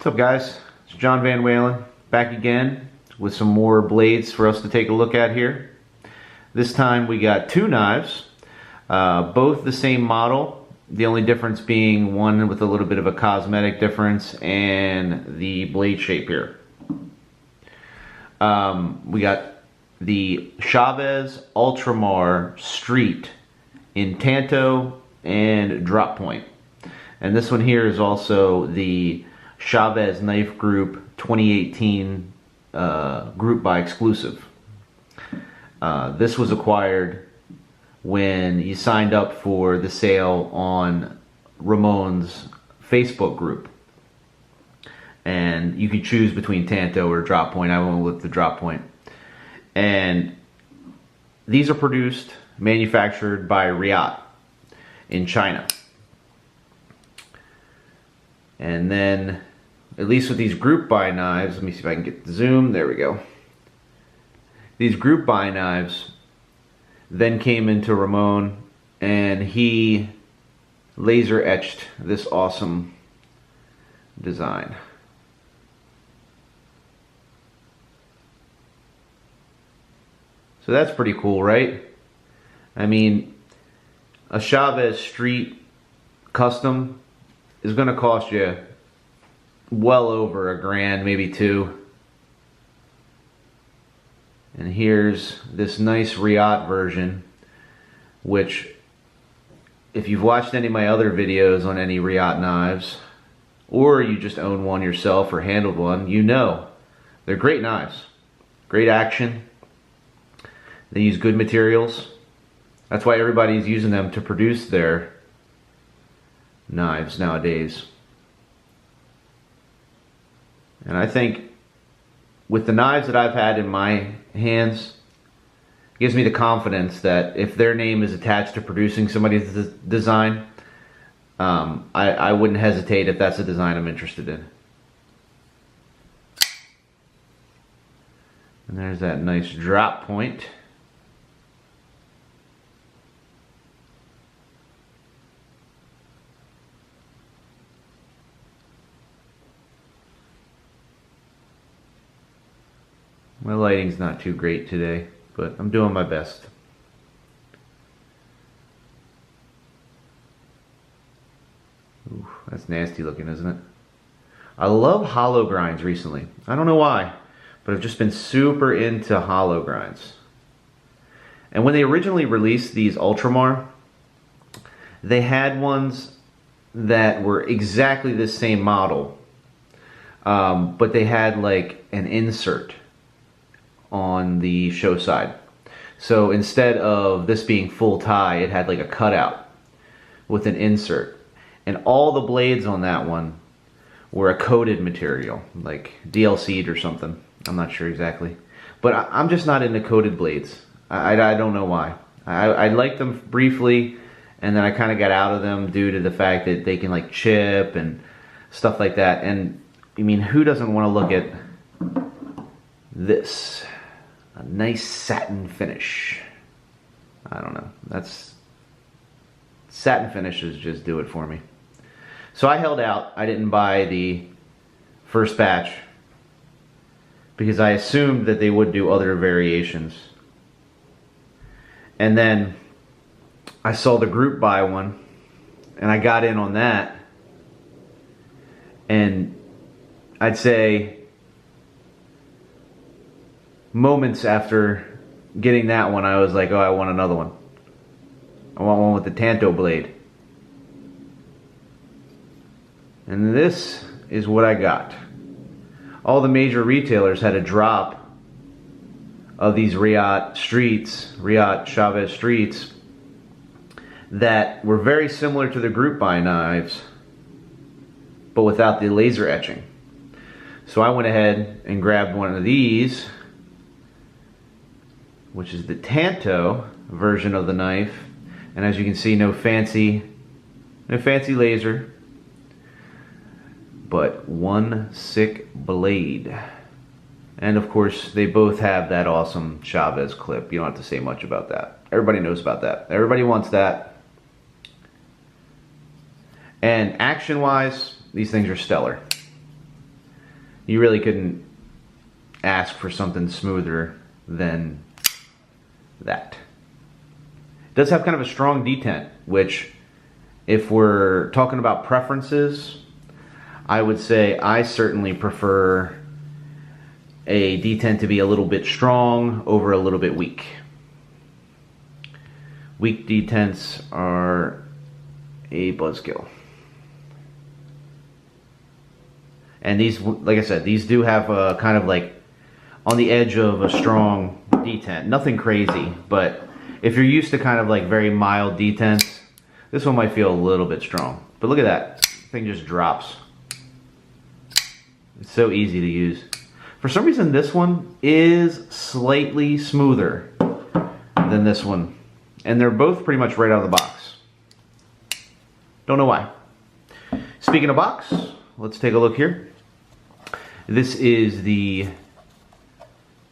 What's up, guys? It's John Van Walen back again with some more blades for us to take a look at here. This time we got two knives, both the same model, the only difference being one with a little bit of a cosmetic difference and the blade shape here. We got the Chaves Ultramar Street in Tanto and drop point. And this one here is also the Chaves Knife Group 2018 Group Buy exclusive. This was acquired when you signed up for the sale on Ramon's Facebook group. And you could choose between Tanto or drop point. I went with the drop point. And these are produced, manufactured by Reate in China. And then, at least with these group buy knives, let me see if I can get the zoom, there we go. These group buy knives then came into Ramon and he laser etched this awesome design. So that's pretty cool, right? I mean, a Chaves Street custom is going to cost you well over $1,000, maybe $2,000. And here's this nice Reate version, which if you've watched any of my other videos on any Reate knives, or you just own one yourself or handled one, you know they're great knives. Great action. They use good materials. That's why everybody's using them to produce their knives nowadays. And I think with the knives that I've had in my hands, it gives me the confidence that if their name is attached to producing somebody's design, I wouldn't hesitate if that's a design I'm interested in. And there's that nice drop point. My lighting's not too great today, but I'm doing my best. Ooh, that's nasty looking, isn't it? I love hollow grinds recently. I don't know why, but I've just been super into hollow grinds. And when they originally released these Ultramar, they had ones that were exactly the same model, but they had like an insert on the show side. So instead of this being full tie, it had like a cutout with an insert. And all the blades on that one were a coated material, like DLC'd or something. I'm not sure exactly. But I'm just not into coated blades. I don't know why. I liked them briefly, and then I kind of got out of them due to the fact that they can like chip and stuff like that. And I mean, who doesn't want to look at this? A nice satin finish. I don't know. That's satin finishes just do it for me. So I held out. I didn't buy the first batch because I assumed that they would do other variations. And then I saw the group buy one and I got in on that. And I'd say moments after getting that one, I was like, oh, I want another one. I want one with the Tanto blade. And this is what I got. All the major retailers had a drop of these Reate Chaves Streets that were very similar to the group buy knives, but without the laser etching. So I went ahead and grabbed one of these, which is the Tanto version of the knife. And as you can see, no fancy laser, but one sick blade. And of course, they both have that awesome Chaves clip. You don't have to say much about that. Everybody knows about that. Everybody wants that. And action-wise, these things are stellar. You really couldn't ask for something smoother than that. It does have kind of a strong detent, which if we're talking about preferences, I would say I certainly prefer a detent to be a little bit strong over a little bit weak. Weak detents are a buzzkill. And these, like I said, these do have a kind of like on the edge of a strong detent. Nothing crazy, but if you're used to kind of like very mild detents, this one might feel a little bit strong. But look at that, thing just drops. It's so easy to use. For some reason, this one is slightly smoother than this one. And they're both pretty much right out of the box. Don't know why. Speaking of box, let's take a look here. This is the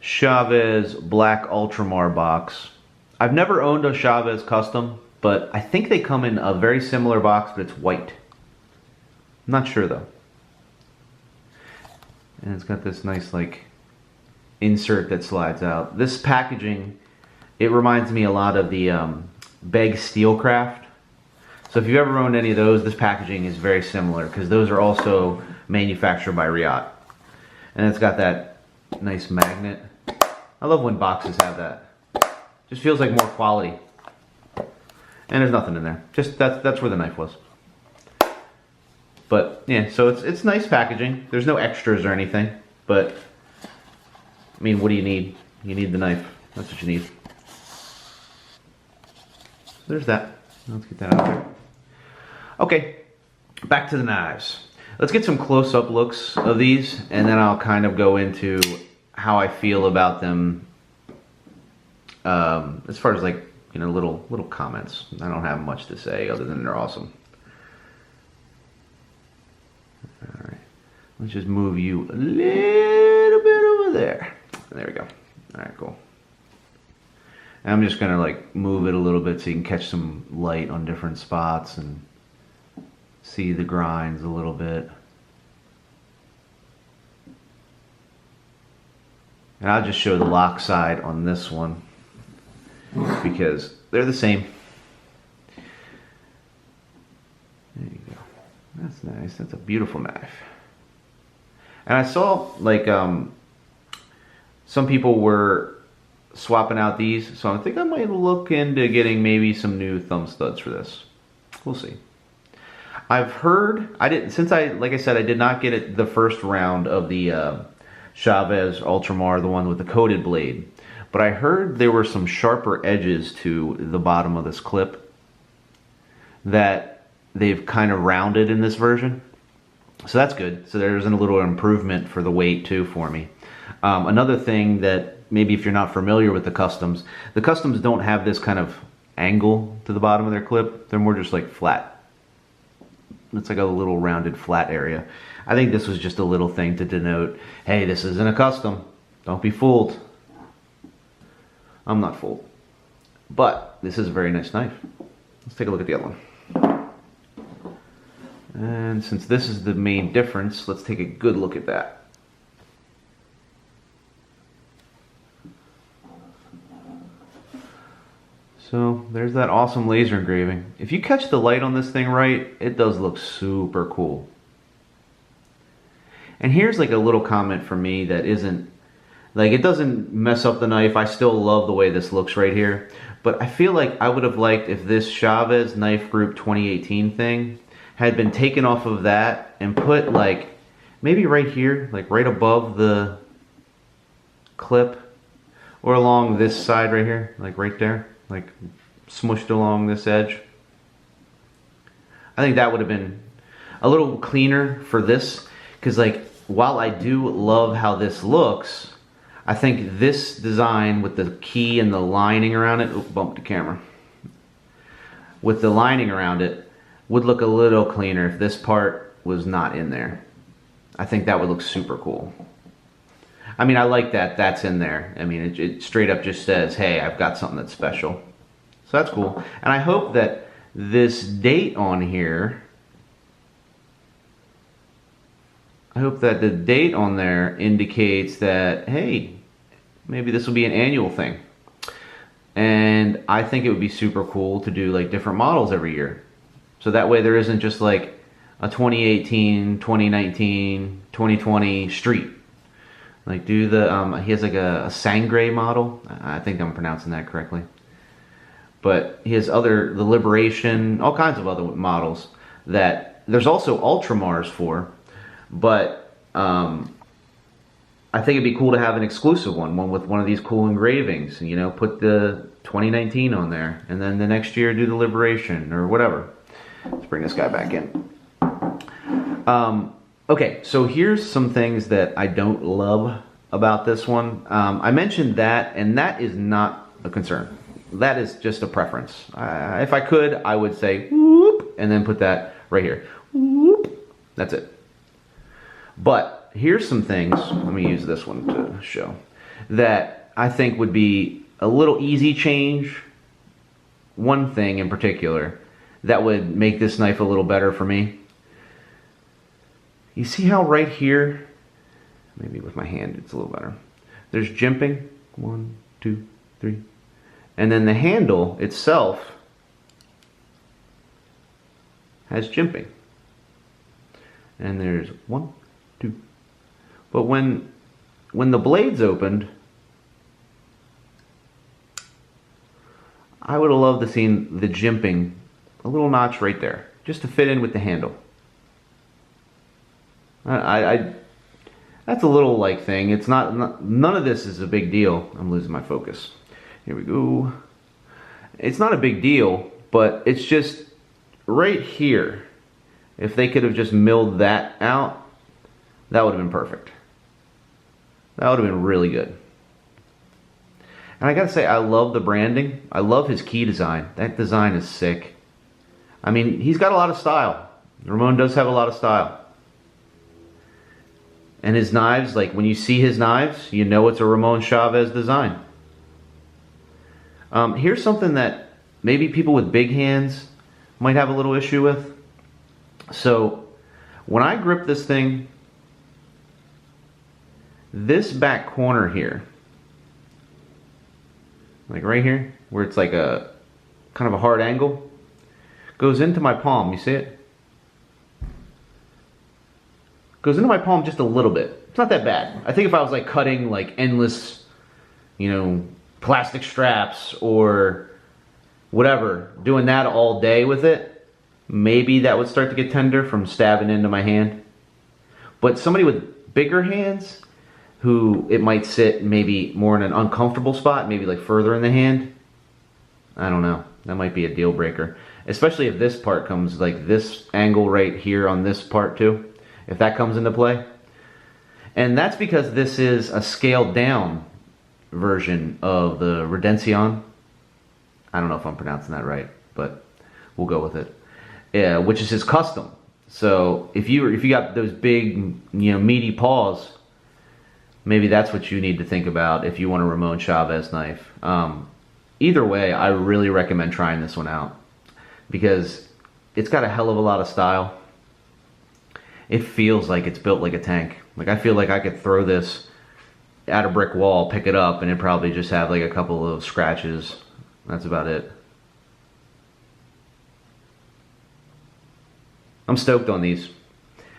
Chaves Black Ultramar box. I've never owned a Chaves custom, but I think they come in a very similar box, but it's white. I'm not sure though. And it's got this nice like insert that slides out. This packaging, it reminds me a lot of the Beg Steelcraft. So if you've ever owned any of those, this packaging is very similar because those are also manufactured by Reate. And it's got that nice magnet. I love when boxes have that. Just feels like more quality. And there's nothing in there. Just that's where the knife was. But yeah, so it's nice packaging. There's no extras or anything. But I mean, what do you need? You need the knife. That's what you need. So there's that. Let's get that out there. Okay, back to the knives. Let's get some close-up looks of these, and then I'll kind of go into how I feel about them as far as like, you know, little comments. I don't have much to say other than they're awesome. All right, let's just move you a little bit over there. There we go. All right, cool. And I'm just gonna like move it a little bit so you can catch some light on different spots and see the grinds a little bit. And I'll just show the lock side on this one because they're the same. There you go. That's nice. That's a beautiful knife. And I saw like some people were swapping out these, so I think I might look into getting maybe some new thumb studs for this. We'll see. I've heard, like I said, I did not get it the first round of the Chaves Ultramar, the one with the coated blade. But I heard there were some sharper edges to the bottom of this clip that they've kind of rounded in this version. So that's good. So there's a little improvement for the weight too for me. Another thing that maybe if you're not familiar with the customs don't have this kind of angle to the bottom of their clip. They're more just like flat. It's like a little rounded flat area. I think this was just a little thing to denote, hey, this isn't a custom. Don't be fooled. I'm not fooled. But this is a very nice knife. Let's take a look at the other one. And since this is the main difference, let's take a good look at that. So there's that awesome laser engraving. If you catch the light on this thing right, it does look super cool. And here's like a little comment from me that isn't, like, it doesn't mess up the knife. I still love the way this looks right here. But I feel like I would have liked if this Chaves Knife Group 2018 thing had been taken off of that and put like, maybe right here, like right above the clip, or along this side right here, like right there. Like smushed along this edge. I think that would have been a little cleaner for this, because like while I do love how this looks, I think this design with the key and the lining around it, oops, bumped the camera, with the lining around it would look a little cleaner if this part was not in there. I think that would look super cool. I mean, I like that that's in there. I mean, it straight up just says, hey, I've got something that's special. So that's cool. And I hope that this date on here, I hope that the date on there indicates that, hey, maybe this will be an annual thing. And I think it would be super cool to do like different models every year. So that way there isn't just like a 2018, 2019, 2020 street. Like do the, he has like a Sangre model. I think I'm pronouncing that correctly. But he has the Liberation, all kinds of other models that there's also Ultramars for. But I think it'd be cool to have an exclusive one with one of these cool engravings. You know, put the 2019 on there, and then the next year do the Liberation or whatever. Let's bring this guy back in. Okay, so here's some things that I don't love about this one. I mentioned that, and that is not a concern. That is just a preference. If I could, I would say whoop, and then put that right here. Whoop. That's it. But here's some things, let me use this one to show, that I think would be a little easy change. One thing in particular that would make this knife a little better for me. You see how right here, maybe with my hand it's a little better, there's jimping, 1, 2, 3, and then the handle itself has jimping. And there's 1, 2. But when the blade's opened, I would have loved to seen the jimping, a little notch right there, just to fit in with the handle. That's a little like thing. It's not, none of this is a big deal. I'm losing my focus. Here we go. It's not a big deal, but it's just right here. If they could have just milled that out, that would have been perfect. That would have been really good. And I gotta say, I love the branding. I love his key design. That design is sick. I mean, he's got a lot of style. Ramon does have a lot of style. And his knives, like when you see his knives, you know it's a Ramon Chaves design. Here's something that maybe people with big hands might have a little issue with. So when I grip this thing, this back corner here, like right here, where it's like a kind of a hard angle, goes into my palm. You see it? Goes into my palm just a little bit. It's not that bad. I think if I was like cutting like endless, you know, plastic straps or whatever, doing that all day with it, maybe that would start to get tender from stabbing into my hand. But somebody with bigger hands, who it might sit maybe more in an uncomfortable spot, maybe like further in the hand, I don't know. That might be a deal breaker. Especially if this part comes like this angle right here on this part too. If that comes into play. And that's because this is a scaled down version of the Redencion. I don't know if I'm pronouncing that right, but we'll go with it. Yeah, which is his custom. So if you got those big, you know, meaty paws, maybe that's what you need to think about if you want a Ramon Chaves knife. Either way, I really recommend trying this one out because it's got a hell of a lot of style. It feels like it's built like a tank. Like I feel like I could throw this at a brick wall, pick it up, and it'd probably just have like a couple of scratches. That's about it. I'm stoked on these.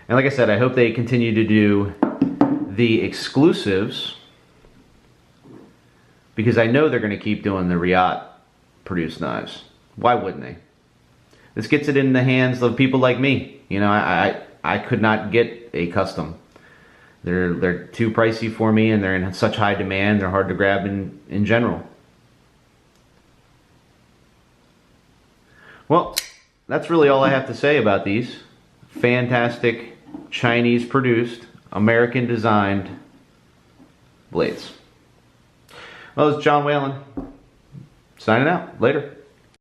And like I said, I hope they continue to do the exclusives because I know they're going to keep doing the Reate produced knives. Why wouldn't they? This gets it in the hands of people like me. You know, I could not get a custom. They're too pricey for me, and they're in such high demand. They're hard to grab in general. Well, that's really all I have to say about these. Fantastic Chinese produced, American designed blades. Well, it's John Whalen signing out. Later.